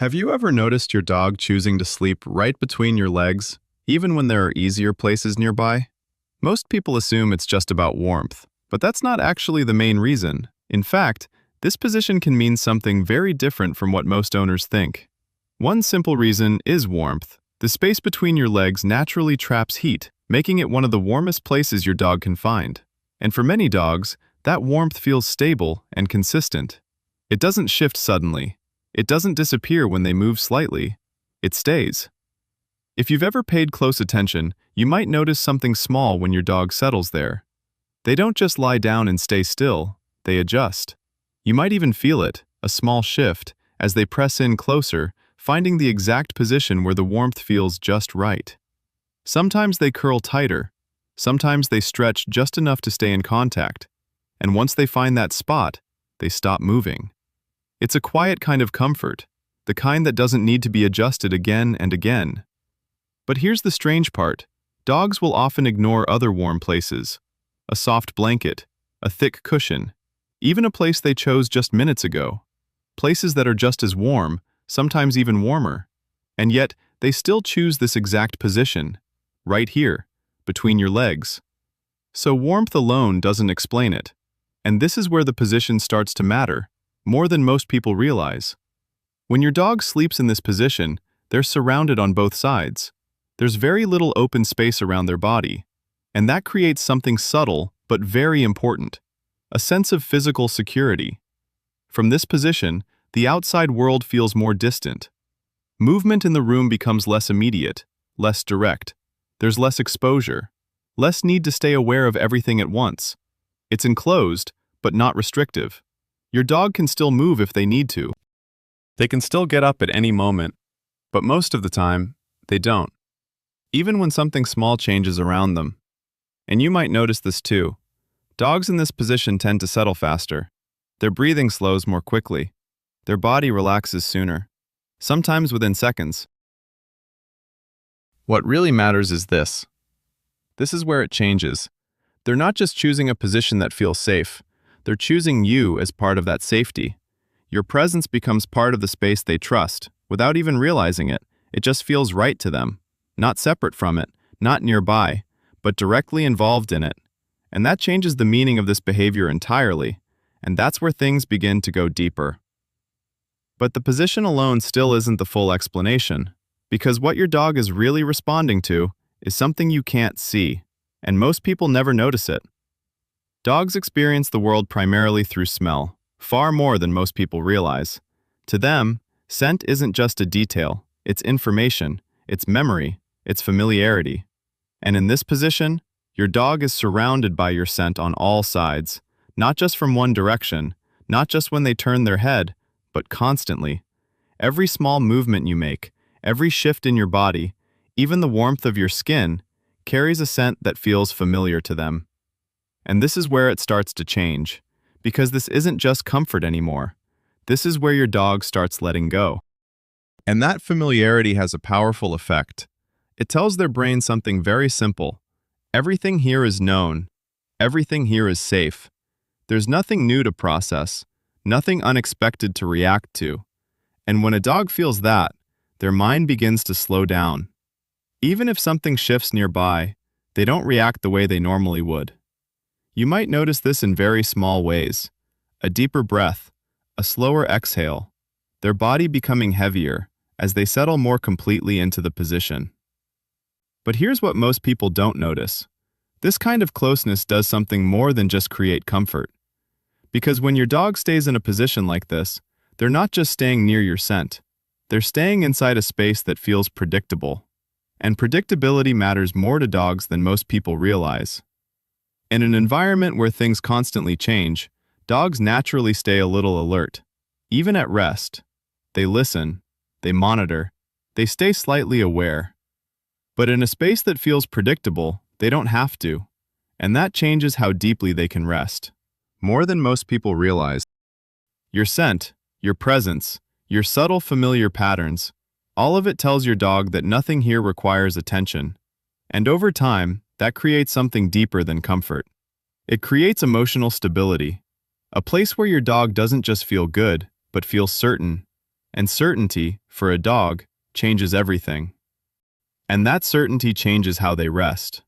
Have you ever noticed your dog choosing to sleep right between your legs, even when there are easier places nearby? Most people assume it's just about warmth, but that's not actually the main reason. In fact, this position can mean something very different from what most owners think. One simple reason is warmth. The space between your legs naturally traps heat, making it one of the warmest places your dog can find. And for many dogs, that warmth feels stable and consistent. It doesn't shift suddenly. It doesn't disappear when they move slightly. It stays. If you've ever paid close attention, you might notice something small when your dog settles there. They don't just lie down and stay still, they adjust. You might even feel it, a small shift, as they press in closer, finding the exact position where the warmth feels just right. Sometimes they curl tighter. Sometimes they stretch just enough to stay in contact. And once they find that spot, they stop moving. It's a quiet kind of comfort, the kind that doesn't need to be adjusted again and again. But here's the strange part. Dogs will often ignore other warm places. A soft blanket, a thick cushion, even a place they chose just minutes ago. Places that are just as warm, sometimes even warmer. And yet, they still choose this exact position, right here, between your legs. So warmth alone doesn't explain it. And this is where the position starts to matter, more than most people realize. When your dog sleeps in this position, they're surrounded on both sides. There's very little open space around their body, and that creates something subtle but very important, a sense of physical security. From this position, the outside world feels more distant. Movement in the room becomes less immediate, less direct. There's less exposure, less need to stay aware of everything at once. It's enclosed, but not restrictive. Your dog can still move if they need to. They can still get up at any moment, but most of the time, they don't. Even when something small changes around them. And you might notice this too. Dogs in this position tend to settle faster. Their breathing slows more quickly. Their body relaxes sooner, sometimes within seconds. What really matters is this. This is where it changes. They're not just choosing a position that feels safe. They're choosing you as part of that safety. Your presence becomes part of the space they trust. Without even realizing it, it just feels right to them. Not separate from it, not nearby, but directly involved in it. And that changes the meaning of this behavior entirely. And that's where things begin to go deeper. But the position alone still isn't the full explanation, because what your dog is really responding to is something you can't see, and most people never notice it. Dogs experience the world primarily through smell, far more than most people realize. To them, scent isn't just a detail, it's information, it's memory, it's familiarity. And in this position, your dog is surrounded by your scent on all sides, not just from one direction, not just when they turn their head, but constantly. Every small movement you make, every shift in your body, even the warmth of your skin, carries a scent that feels familiar to them. And this is where it starts to change, because this isn't just comfort anymore. This is where your dog starts letting go. And that familiarity has a powerful effect. It tells their brain something very simple. Everything here is known. Everything here is safe. There's nothing new to process, nothing unexpected to react to. And when a dog feels that, their mind begins to slow down. Even if something shifts nearby, they don't react the way they normally would. You might notice this in very small ways. A deeper breath, a slower exhale, their body becoming heavier as they settle more completely into the position. But here's what most people don't notice. This kind of closeness does something more than just create comfort. Because when your dog stays in a position like this, they're not just staying near your scent. They're staying inside a space that feels predictable. And predictability matters more to dogs than most people realize. In an environment where things constantly change, dogs naturally stay a little alert. Even at rest, they listen, they monitor, they stay slightly aware. But in a space that feels predictable, they don't have to. And that changes how deeply they can rest. More than most people realize. Your scent, your presence, your subtle familiar patterns, all of it tells your dog that nothing here requires attention. And over time, that creates something deeper than comfort. It creates emotional stability, a place where your dog doesn't just feel good, but feels certain. And certainty, for a dog, changes everything. And that certainty changes how they rest.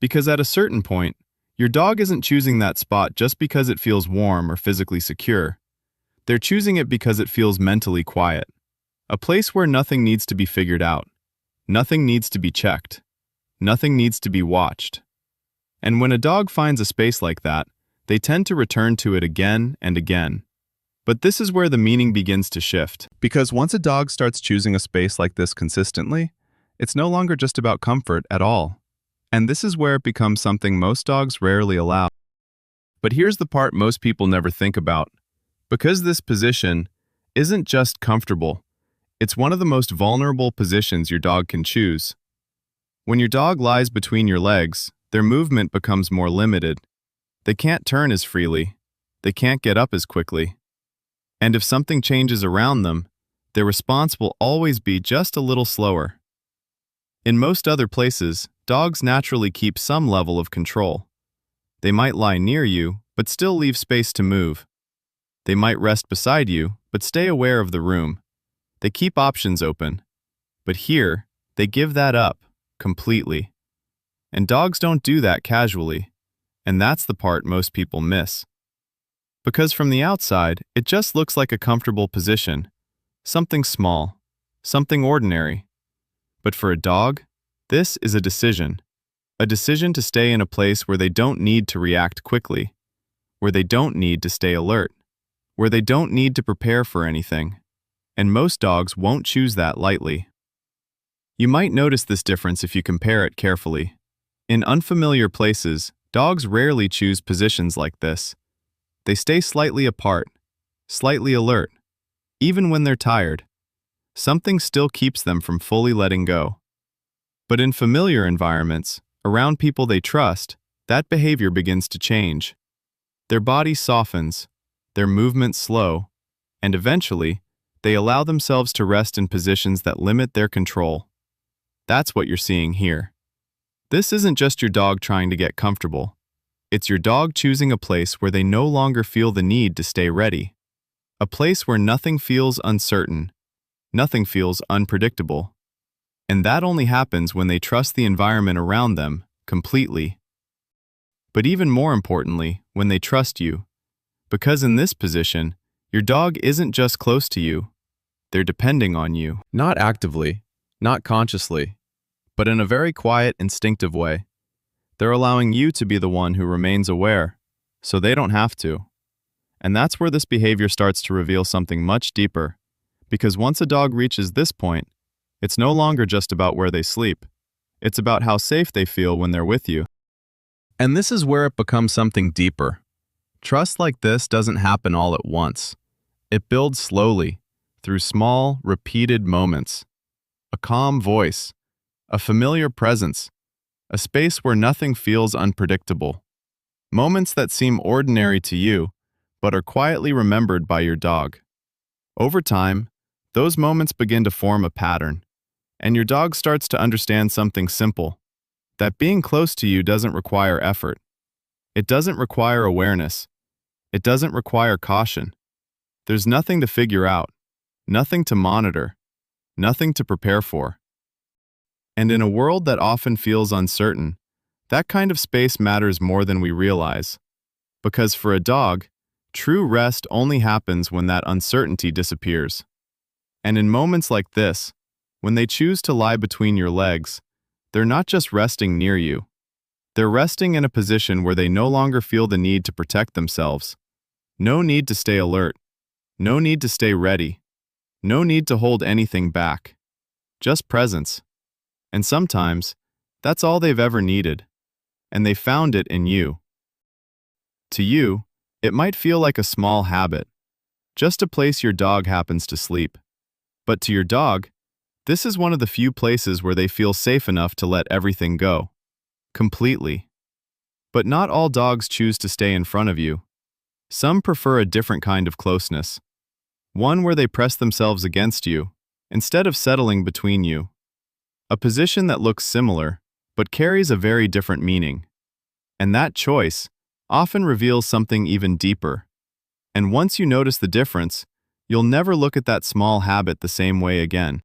Because at a certain point, your dog isn't choosing that spot just because it feels warm or physically secure. They're choosing it because it feels mentally quiet. A place where nothing needs to be figured out. Nothing needs to be checked. Nothing needs to be watched. And when a dog finds a space like that, they tend to return to it again and again. But this is where the meaning begins to shift. Because once a dog starts choosing a space like this consistently, it's no longer just about comfort at all. And this is where it becomes something most dogs rarely allow. But here's the part most people never think about. Because this position isn't just comfortable, it's one of the most vulnerable positions your dog can choose. When your dog lies between your legs, their movement becomes more limited. They can't turn as freely. They can't get up as quickly. And if something changes around them, their response will always be just a little slower. In most other places, dogs naturally keep some level of control. They might lie near you, but still leave space to move. They might rest beside you, but stay aware of the room. They keep options open. But here, they give that up, completely. And dogs don't do that casually. And that's the part most people miss. Because from the outside, it just looks like a comfortable position. Something small. Something ordinary. But for a dog, this is a decision. A decision to stay in a place where they don't need to react quickly. Where they don't need to stay alert. Where they don't need to prepare for anything. And most dogs won't choose that lightly. You might notice this difference if you compare it carefully. In unfamiliar places, dogs rarely choose positions like this. They stay slightly apart, slightly alert. Even when they're tired, something still keeps them from fully letting go. But in familiar environments, around people they trust, that behavior begins to change. Their body softens, their movements slow, and eventually, they allow themselves to rest in positions that limit their control. That's what you're seeing here. This isn't just your dog trying to get comfortable. It's your dog choosing a place where they no longer feel the need to stay ready. A place where nothing feels uncertain, nothing feels unpredictable. And that only happens when they trust the environment around them completely. But even more importantly, when they trust you. Because in this position, your dog isn't just close to you. They're depending on you. Not actively, not consciously, but in a very quiet, instinctive way. They're allowing you to be the one who remains aware, so they don't have to. And that's where this behavior starts to reveal something much deeper. Because once a dog reaches this point, it's no longer just about where they sleep. It's about how safe they feel when they're with you. And this is where it becomes something deeper. Trust like this doesn't happen all at once. It builds slowly, through small, repeated moments. A calm voice, a familiar presence, a space where nothing feels unpredictable. Moments that seem ordinary to you, but are quietly remembered by your dog. Over time, those moments begin to form a pattern, and your dog starts to understand something simple, that being close to you doesn't require effort. It doesn't require awareness. It doesn't require caution. There's nothing to figure out, nothing to monitor, nothing to prepare for. And in a world that often feels uncertain, that kind of space matters more than we realize. Because for a dog, true rest only happens when that uncertainty disappears. And in moments like this, when they choose to lie between your legs, they're not just resting near you. They're resting in a position where they no longer feel the need to protect themselves. No need to stay alert. No need to stay ready. No need to hold anything back. Just presence. And sometimes, that's all they've ever needed. And they found it in you. To you, it might feel like a small habit, just a place your dog happens to sleep. But to your dog, this is one of the few places where they feel safe enough to let everything go. Completely. But not all dogs choose to stay in front of you. Some prefer a different kind of closeness. One where they press themselves against you, instead of settling between you. A position that looks similar, but carries a very different meaning. And that choice often reveals something even deeper. And once you notice the difference, You'll never look at that small habit the same way again.